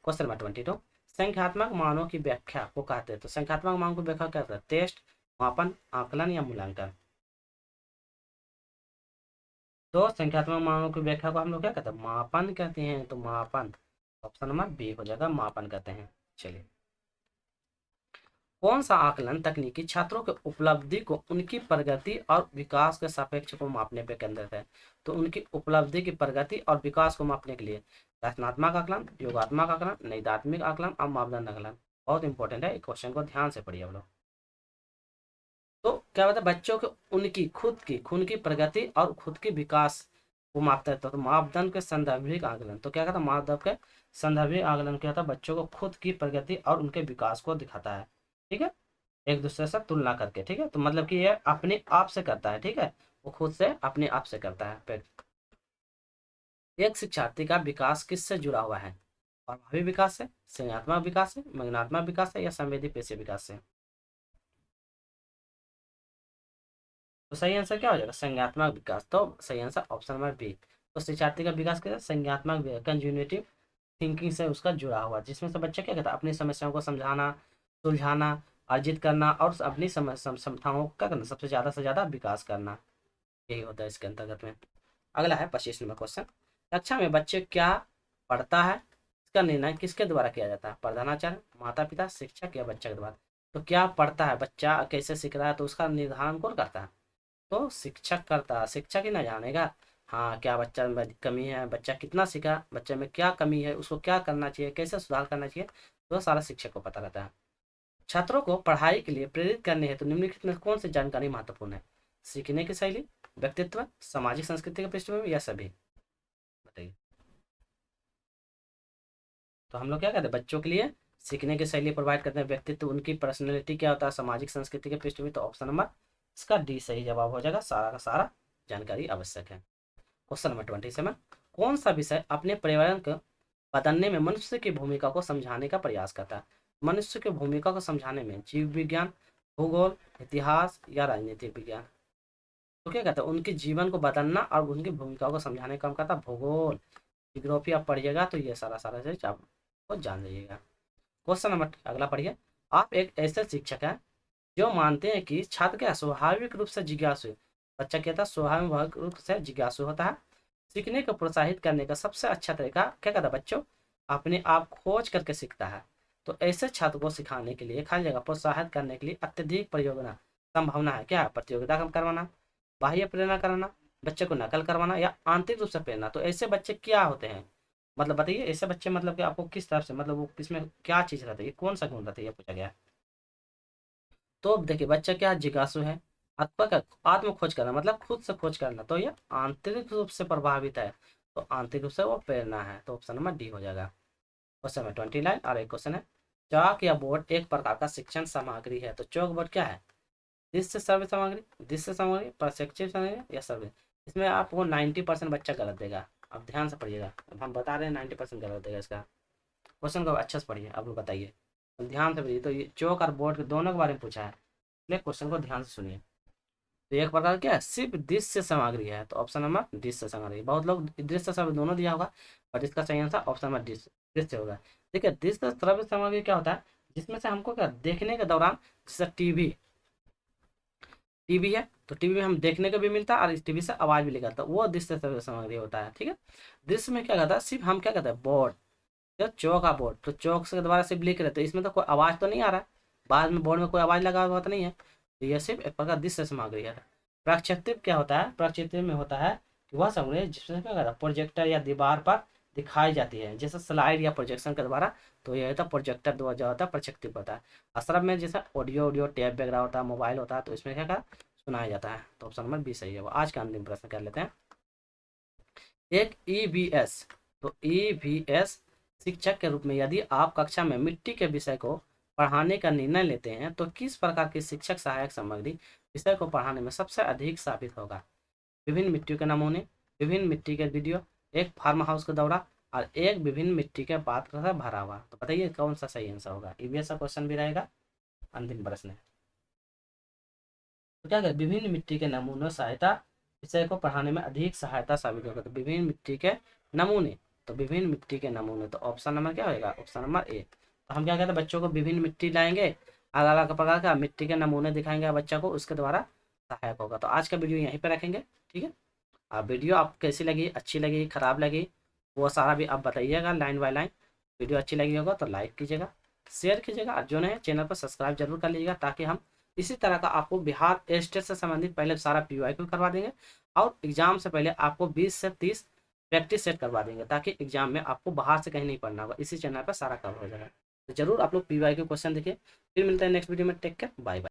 Speaker 1: क्वेश्चन नंबर 22, संख्यात्मक मानों की व्याख्या को कहते हैं। तो संख्यात्मक मान को व्याख्या क्या करते हैं? टेस्ट, मापन, आकलन या मूल्यांकन। तो संख्यात्मक मानों की व्याख्या को हम लोग क्या कहते हैं? मापन कहते हैं। तो मापन ऑप्शन नंबर बी हो जाएगा, मापन कहते हैं। चलिए, कौन सा आकलन तकनीकी छात्रों के उपलब्धि को उनकी प्रगति और विकास के सापेक्ष को मापने पर केंद्रित है? तो उनकी उपलब्धि की प्रगति और विकास को मापने के लिए रचनात्मक आकलन, योगात्मक आकलन, नैदात्मिक आकलन और मापदंड आकलन। बहुत इंपॉर्टेंट है, क्वेश्चन को ध्यान से पढ़िए आप लोग। तो क्या होता है? बच्चों के उनकी खुद की प्रगति और खुद के विकास को मापता है। तो मापदंड के संदर्भिक आकलन, तो क्या कहता है? मापदंड के संदर्भिक आकलन क्या होता है? बच्चों को खुद की प्रगति और उनके विकास को दिखाता है। ठीक है, एक दूसरे से तुलना करके। ठीक है, तो मतलब कि ये अपने आप से करता है। ठीक है, वो खुद से अपने आप से करता है। एक शिक्षार्थी का विकास किससे जुड़ा हुआ है? प्रभावी विकास से, संज्ञानात्मक विकास से, संज्ञानात्मक विकास से या संवेदी पेशीय विकास से? तो सही आंसर क्या हो जाएगा? संज्ञानात्मक विकास। तो सही आंसर ऑप्शन नंबर बी। तो शिक्षार्थी का विकास कैसे? संज्ञानात्मक कंज्यूनेटिव थिंकिंग से उसका जुड़ा हुआ, जिसमें से बच्चा क्या कहता है? अपनी समस्याओं को समझाना, सुलझाना, अर्जित करना और अपनी क्षमताओं का करना, सबसे ज़्यादा से ज़्यादा विकास करना, यही होता है इसके अंतर्गत में। अगला है 25 नंबर क्वेश्चन। कक्षा में बच्चे क्या पढ़ता है, इसका निर्णय किसके द्वारा किया जाता है? प्रधानाचार्य, माता पिता, शिक्षक या बच्चा के द्वारा? तो क्या पढ़ता है बच्चा, कैसे सीख रहा है, तो उसका निर्धारण कौन करता है? तो शिक्षक करता है। शिक्षक ही ना जानेगा हाँ क्या बच्चा में कमी है, बच्चा कितना सीखा, बच्चे में क्या कमी है, उसको क्या करना चाहिए, कैसे सुधार करना चाहिए, तो सारा शिक्षक को पता रहता है। छात्रों को पढ़ाई के लिए प्रेरित करने हेतु निम्नलिखित में कौन सी जानकारी महत्वपूर्ण है? सीखने की शैली, व्यक्तित्व, सामाजिक संस्कृति के पृष्ठभूमि या सभी? बताइए। तो हम लोग क्या कहते हैं? बच्चों के लिए सीखने की शैली प्रोवाइड करते हैं, व्यक्तित्व, उनकी पर्सनैलिटी क्या होता है, सामाजिक संस्कृति के पृष्ठभूमि। तो ऑप्शन नंबर इसका डी सही जवाब हो जाएगा, सारा का सारा जानकारी आवश्यक है। क्वेश्चन नंबर 27, कौन सा विषय अपने पर्यावरण को बदलने में मनुष्य की भूमिका को समझाने का प्रयास करता है? मनुष्य की भूमिका को समझाने में जीव विज्ञान, भूगोल, इतिहास या राजनीतिक विज्ञान? तो क्या कहता है? उनके जीवन को बदलना और उनकी भूमिका को समझाने का काम करता है भूगोल। जियोग्राफी आप पढ़िएगा तो ये सारा सारा चीज आपको जान जाइएगा। क्वेश्चन नंबर अगला पढ़िए। आप एक ऐसे शिक्षक हैं जो मानते हैं कि छात्र क्या स्वाभाविक रूप से जिज्ञासु है। बच्चा कहता है स्वाभाविक रूप से जिज्ञासु होता है। सीखने को प्रोत्साहित करने का सबसे अच्छा तरीका क्या कहता है? बच्चों अपने आप खोज करके सीखता है। तो ऐसे छात्र को सिखाने के लिए खाली जगह प्रोत्साहित करने के लिए अत्यधिक प्रयोगना संभावना है। क्या है? प्रतियोगिता कम करवाना, बाह्य प्रेरणा कराना, बच्चे को नकल करवाना या आंतरिक रूप से प्रेरणा। तो ऐसे बच्चे क्या होते हैं? मतलब बताइए, ऐसे बच्चे मतलब कि आपको किस तरफ से, मतलब वो किसमें क्या चीज रहती है, कौन सा गुण रहता है, ये पूछा गया है। तो देखिए बच्चा क्या जिज्ञासु है, आपका क्या आत्म खोज करना मतलब खुद से खोज करना, तो ये आंतरिक रूप से प्रभावित है, तो आंतरिक रूप से वो प्रेरणा है। तो ऑप्शन नंबर डी हो जाएगा। क्वेश्चन में 29 और एक क्वेश्चन है, चौक या बोर्ड एक प्रकार का शिक्षण सामग्री है। तो चौक बोर्ड क्या है? दृश्य श्रव्य सामग्री, दृश्य सामग्री, प्रशिक्षित सामग्री या श्रव्य? इसमें आपको 90% बच्चा गलत देगा। अब ध्यान से पढ़िएगा, अब हम बता रहे हैं 90% गलत देगा इसका। क्वेश्चन को अच्छे से पढ़िए, अब बताइए ध्यान से पढ़िए। तो ये चौक और बोर्ड के दोनों के बारे में पूछा है, इसलिए क्वेश्चन को ध्यान से सुनिए। तो एक प्रकार क्या है? सिर्फ दृश्य सामग्री है। तो ऑप्शन नंबर दृश्य सामग्री। बहुत लोग दृश्य सामग्री दोनों दिया होगा, और इसका सही आंसर ऑप्शन नंबर दृश्य होगा। देखिए दृश्य श्रव्य सामग्री क्या होता है? जिसमें से हमको क्या देखने के दौरान, जैसे टीवी टीवी है तो टीवी में हम देखने को भी मिलता है और इस टीवी से आवाज भी निकलता है, वो दृश्य श्रव्य सामग्री होता है। ठीक है, दृश्य में क्या कहता है? सिर्फ हम क्या कहते हैं बोर्ड, या चौक का बोर्ड, तो चौक से दोबारा सिर्फ लिख रहे थे, इसमें तो कोई आवाज तो नहीं आ रहा है, बाद में बोर्ड में कोई आवाज लगा हुआ तो नहीं है, तो यह सिर्फ एक प्रकार दृश्य सामग्री है। प्रक्षेपित क्या होता है? प्रक्षेपित में होता है कि वह सामग्री जिसमें क्या कहता है प्रोजेक्टर या दीवार पर दिखाई जाती है, जैसे स्लाइड या प्रोजेक्शन के द्वारा। तो यह होता है प्रोजेक्टर द्वारा जो होता है प्रक्षेपित होता है। असरब में जैसे ऑडियो ऑडियो टेप वगैरह होता है, मोबाइल होता है, तो इसमें क्या क्या सुनाया जाता है। तो ऑप्शन नंबर बी सही है। वो आज का अंतिम प्रश्न कर लेते हैं। एक ईवीएस, तो ईवीएस शिक्षक के रूप में यदि आप कक्षा में मिट्टी के विषय को पढ़ाने का निर्णय लेते हैं तो किस प्रकार की शिक्षक सहायक सामग्री विषय को पढ़ाने में सबसे अधिक साबित होगा? विभिन्न मिट्टियों के नमूने, विभिन्न मिट्टी के वीडियो, एक फार्म हाउस का दौरा और एक विभिन्न मिट्टी के पात्र से भरा हुआ। तो बताइए कौन सा सही आंसर होगा? ईवीएस का क्वेश्चन भी रहेगा, अंतिम प्रश्न है। तो क्या करें? विभिन्न मिट्टी के नमूनों सहायता विषय को पढ़ाने में अधिक सहायता साबित होगा। तो विभिन्न मिट्टी के नमूने, तो विभिन्न मिट्टी के नमूने, तो ऑप्शन नंबर क्या होगा? Option number A. हम क्या कहते हैं, बच्चों को विभिन्न मिट्टी लाएंगे, अलग अलग प्रकार का मिट्टी के नमूने दिखाएंगे बच्चा को, उसके द्वारा सहायक होगा। तो आज का वीडियो यहीं पे रखेंगे, ठीक है। वीडियो आप कैसी लगी, अच्छी लगी, खराब लगी, वो सारा भी आप बताइएगा लाइन बाय लाइन। वीडियो अच्छी लगी होगा तो लाइक कीजिएगा, शेयर कीजिएगा, और जो नए चैनल पर सब्सक्राइब जरूर कर लीजिएगा, ताकि हम इसी तरह का आपको बिहार स्टेट से संबंधित पहले सारा PYQ करवा देंगे, और एग्जाम से पहले आपको 20 से 30 प्रैक्टिस सेट करवा देंगे, ताकि एग्जाम में आपको बाहर से कहीं नहीं पढ़ना होगा, इसी चैनल पर सारा कवर हो जाएगा। तो जरूर आप लोग PYQ क्वेश्चन देखिए। फिर मिलते हैं नेक्स्ट वीडियो में, टेक केयर, बाय बाय।